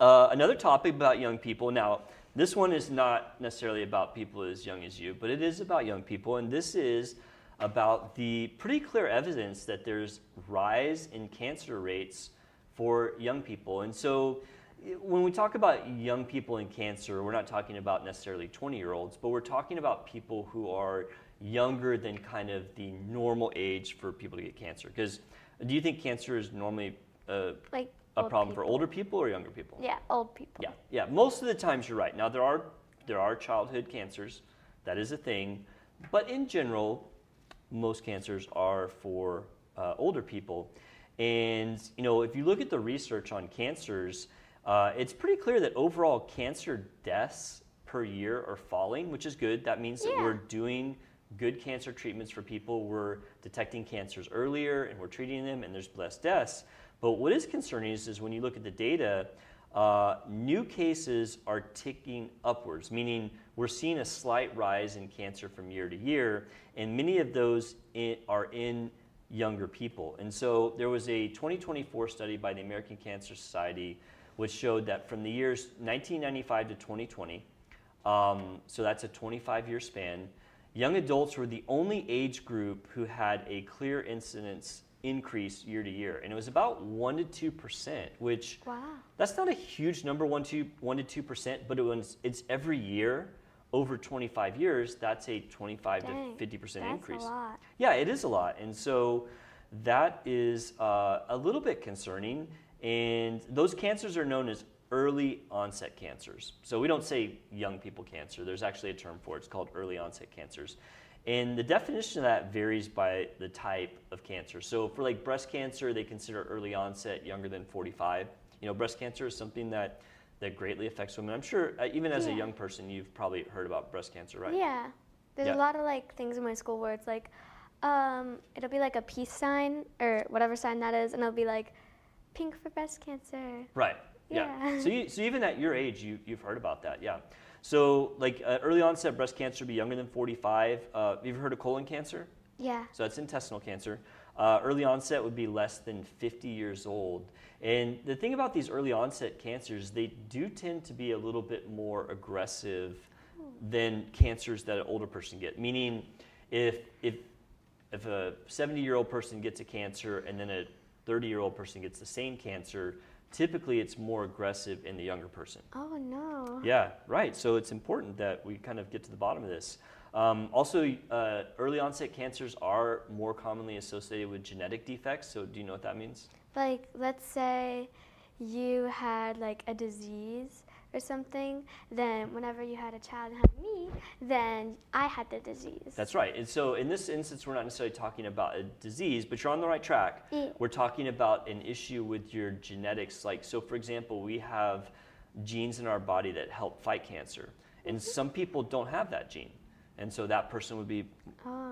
Another topic about young people. Now, this one is not necessarily about people as young as you, but it is about young people, and this is about the pretty clear evidence that there's rise in cancer rates for young people. And so when we talk about young people and cancer, we're not talking about necessarily 20-year-olds, but we're talking about people who are younger than kind of the normal age for people to get cancer. Because do you think cancer is normally Like a old problem for people. older people or younger people? Yeah, old people. Yeah. Most of the times you're right. Now there are childhood cancers, that is a thing, but in general, most cancers are for older people. And you know, if you look at the research on cancers, it's pretty clear that overall cancer deaths per year are falling, which is good. That means that we're doing good cancer treatments for people. We're detecting cancers earlier and we're treating them, and there's less deaths. But what is concerning is when you look at the data, new cases are ticking upwards, meaning we're seeing a slight rise in cancer from year to year, and many of those are in younger people. And so there was a 2024 study by the American Cancer Society which showed that from the years 1995 to 2020, so that's a 25-year span, young adults were the only age group who had a clear incidence increase year to year, and it was about 1 to 2%, which that's not a huge number, 1 to 2%, but it's every year over 25 years. That's a 25 to 50% increase. That's a lot. Yeah, it is a lot, and so that is a little bit concerning. And those cancers are known as early onset cancers. So we don't say young people cancer. There's actually a term for it. It's called early onset cancers. And the definition of that varies by the type of cancer. So for like breast cancer, they consider early onset younger than 45. You know, breast cancer is something that greatly affects women. I'm sure even as a young person, you've probably heard about breast cancer, right? Yeah. There's a lot of like things in my school where it's like, it'll be like a peace sign or whatever sign that is, and it'll be like pink for breast cancer. Right. Yeah. So even at your age, you've heard about that. Yeah. So like early onset breast cancer would be younger than 45. Have you ever heard of colon cancer? Yeah. So that's intestinal cancer. Early onset would be less than 50 years old. And the thing about these early onset cancers, they do tend to be a little bit more aggressive than cancers that an older person get. Meaning, if a 70-year-old person gets a cancer and then a 30-year-old person gets the same cancer, typically it's more aggressive in the younger person. Oh no. Yeah, right. So it's important that we kind of get to the bottom of this. Also, early onset cancers are more commonly associated with genetic defects. So do you know what that means? Like, let's say you had like a disease or something, then whenever you had a child and had me, then I had the disease. That's right. And so in this instance, we're not necessarily talking about a disease, but you're on the right track. Yeah. We're talking about an issue with your genetics. Like, so for example, we have genes in our body that help fight cancer, and some people don't have that gene. And so that person would be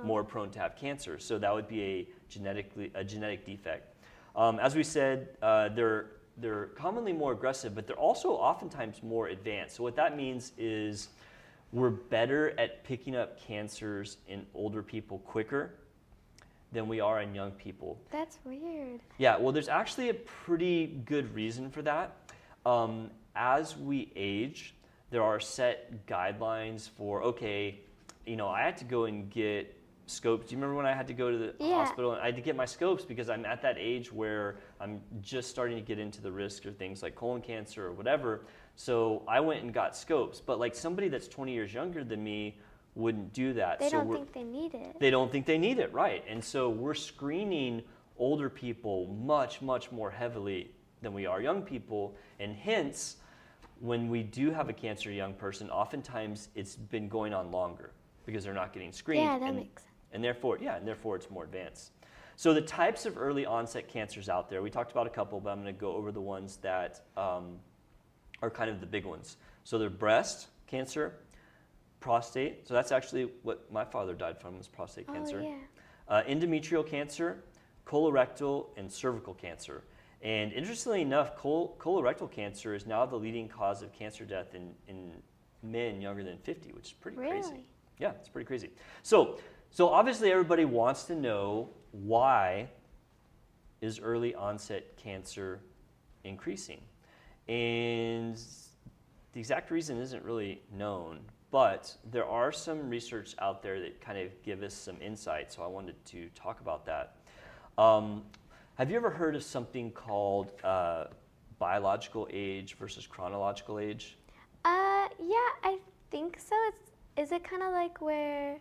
more prone to have cancer. So that would be a genetic defect. As we said, they're commonly more aggressive, but they're also oftentimes more advanced. So what that means is we're better at picking up cancers in older people quicker than we are in young people. That's weird. Yeah, well, there's actually a pretty good reason for that. As we age, there are set guidelines for, okay, you know, I had to go and get scopes. Do you remember when I had to go to the hospital? And I had to get my scopes because I'm at that age where I'm just starting to get into the risk of things like colon cancer or whatever. So I went and got scopes. But like somebody that's 20 years younger than me wouldn't do that. They don't think they need it. They don't think they need it, right. And so we're screening older people much, much more heavily than we are young people. And hence, when we do have a cancer young person, oftentimes it's been going on longer because they're not getting screened. Yeah, that makes sense. And therefore it's more advanced. So the types of early onset cancers out there, we talked about a couple, but I'm going to go over the ones that are kind of the big ones. So they're breast cancer, prostate. So that's actually what my father died from, was prostate cancer. Yeah. Endometrial cancer, colorectal, and cervical cancer. And interestingly enough, colorectal cancer is now the leading cause of cancer death in men younger than 50, which is pretty crazy. Yeah, it's pretty crazy. So obviously everybody wants to know, why is early onset cancer increasing? And the exact reason isn't really known, but there are some research out there that kind of give us some insight, so I wanted to talk about that. Have you ever heard of something called biological age versus chronological age? Yeah, I think so. Is it kind of like where,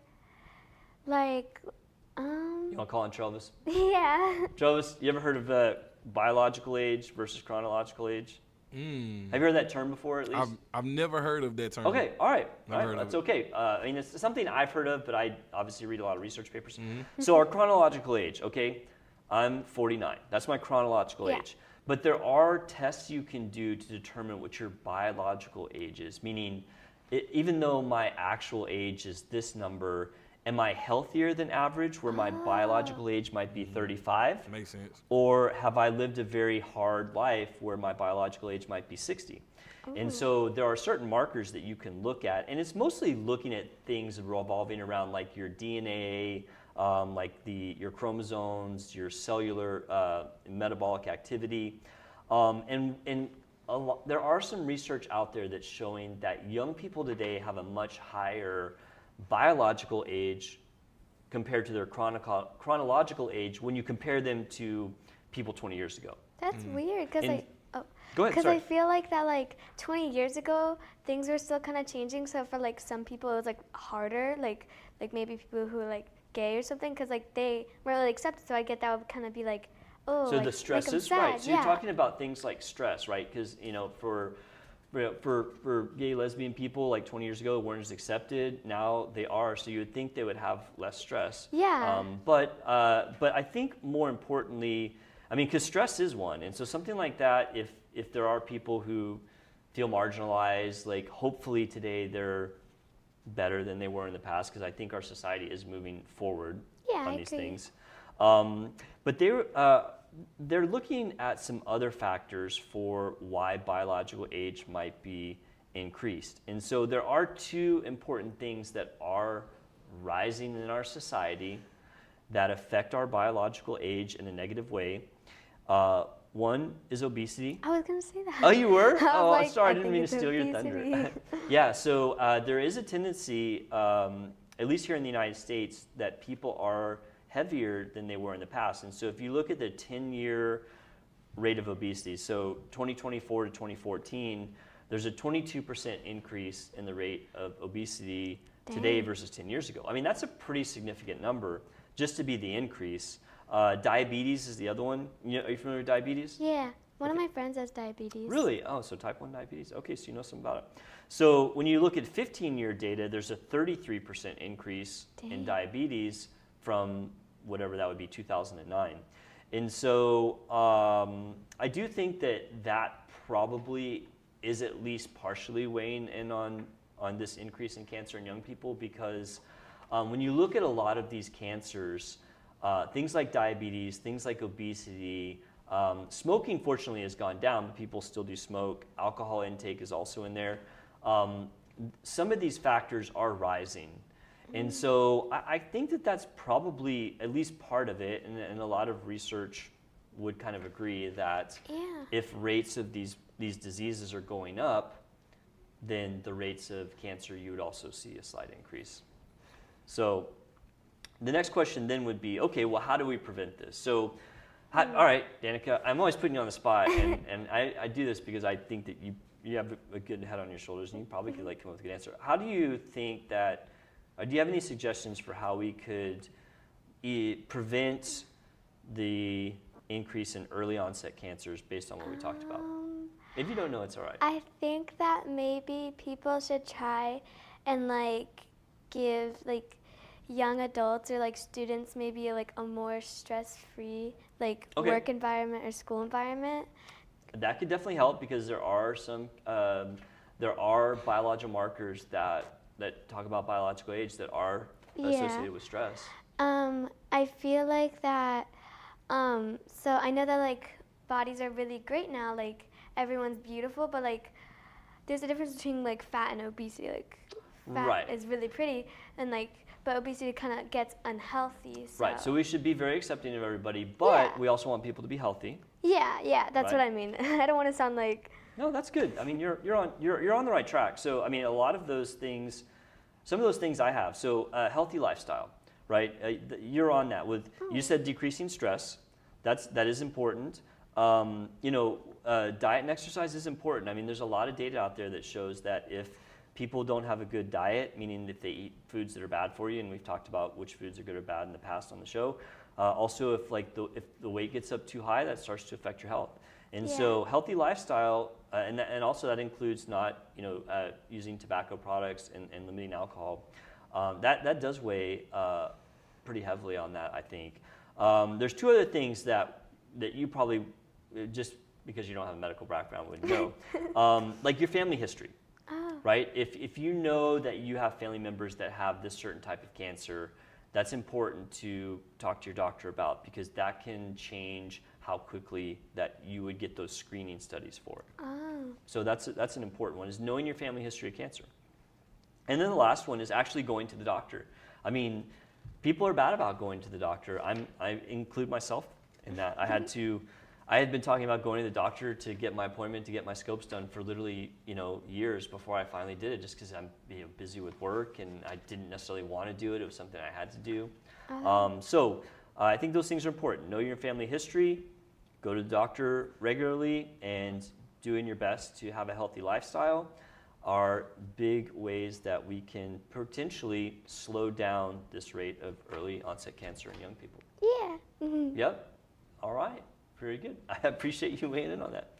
like, You want to call on Travis? yeah. Travis, you ever heard of biological age versus chronological age? Have you heard that term before, at least? I've never heard of that term. Okay, all right. Heard That's of it. okay. I mean, it's something I've heard of, but I obviously read a lot of research papers. So our chronological age, okay, I'm 49. That's my chronological Yeah. age. But there are tests you can do to determine what your biological age is, meaning even though my actual age is this number, am I healthier than average where my biological age might be 35? Makes sense. Or have I lived a very hard life where my biological age might be 60? And so there are certain markers that you can look at, and it's mostly looking at things revolving around like your DNA, like your chromosomes, your cellular metabolic activity, and there are some research out there that's showing that young people today have a much higher biological age compared to their chronological age when you compare them to people 20 years ago. That's weird because Go ahead, because sorry. I feel like that like 20 years ago things were still kind of changing. So for like some people it was like harder, like maybe people who are like gay or something, because like they weren't really accepted. So I get that would kind of be like, oh, So like, the stress make 'em is sad. right. So yeah. you're talking about things like stress, right? Because for gay, lesbian people, like 20 years ago, weren't as accepted. Now they are. So you would think they would have less stress. Yeah. But I think more importantly, I mean, because stress is one, and so something like that, if there are people who feel marginalized, like hopefully today they're better than they were in the past, because I think our society is moving forward Yeah, on I these agree. things. But they're looking at some other factors for why biological age might be increased. And so there are two important things that are rising in our society that affect our biological age in a negative way. One is obesity. I was gonna say that. Oh, you were? I was Oh, like, sorry, I I didn't think mean to it's steal your thunder. obesity. Yeah, so there is a tendency, at least here in the United States, that people are heavier than they were in the past. And so if you look at the 10-year rate of obesity, so 2024 to 2014, there's a 22% increase in the rate of obesity today Dang. versus 10 years ago. I mean, that's a pretty significant number just to be the increase. Diabetes is the other one. Are you familiar with diabetes? Yeah, one of my friends has diabetes. Really? Oh, so type 1 diabetes. Okay, so you know something about it. So when you look at 15-year data, there's a 33% increase in Dang. diabetes from whatever that would be, 2009. And so I do think that probably is at least partially weighing in on this increase in cancer in young people, because when you look at a lot of these cancers, things like diabetes, things like obesity, smoking fortunately has gone down, but people still do smoke. Alcohol intake is also in there. Some of these factors are rising. And so I think that's probably at least part of it, and a lot of research would kind of agree that Yeah. if rates of these diseases are going up, then the rates of cancer, you would also see a slight increase. So the next question then would be, okay, well, how do we prevent this? So, all right, Danica, I'm always putting you on the spot, and I do this because I think that you have a good head on your shoulders, and you probably could come up with a good answer. How do you think that, do you have any suggestions for how we could prevent the increase in early onset cancers based on what we talked about? If you don't know, it's all right. I think that maybe people should try and like give like young adults or like students maybe like a more stress-free like Okay. work environment or school environment. That could definitely help, because there are some biological markers that talk about biological age that are associated with stress. I feel like that. So I know that like bodies are really great now. Like everyone's beautiful, but like there's a difference between like fat and obesity. Like fat Right. is really pretty, and like but obesity kind of gets unhealthy. So. Right, so we should be very accepting of everybody, but Yeah. we also want people to be healthy. Yeah, that's Right. what I mean. I don't want to sound like No, that's good. I mean, you're on the right track. So, I mean, a lot of those things, some of those things I have. So, healthy lifestyle, right? You're on that with. You said decreasing stress. That is important. Diet and exercise is important. I mean, there's a lot of data out there that shows that if people don't have a good diet, meaning if they eat foods that are bad for you, and we've talked about which foods are good or bad in the past on the show. Also, if the weight gets up too high, that starts to affect your health. And so, healthy lifestyle, and also that includes not using tobacco products and limiting alcohol. That does weigh pretty heavily on that, I think. There's two other things that you probably, just because you don't have a medical background, wouldn't know, like your family history. Right? If you know that you have family members that have this certain type of cancer, that's important to talk to your doctor about, because that can change how quickly that you would get those screening studies for it. So that's an important one, is knowing your family history of cancer. And then the last one is actually going to the doctor. I mean, people are bad about going to the doctor. I include myself in that. I had been talking about going to the doctor to get my appointment, to get my scopes done for literally, years before I finally did it, just because I'm busy with work and I didn't necessarily want to do it. It was something I had to do. So I think those things are important. Know your family history, go to the doctor regularly, and doing your best to have a healthy lifestyle are big ways that we can potentially slow down this rate of early onset cancer in young people. Yeah. Yep. All right. Very good. I appreciate you weighing in on that.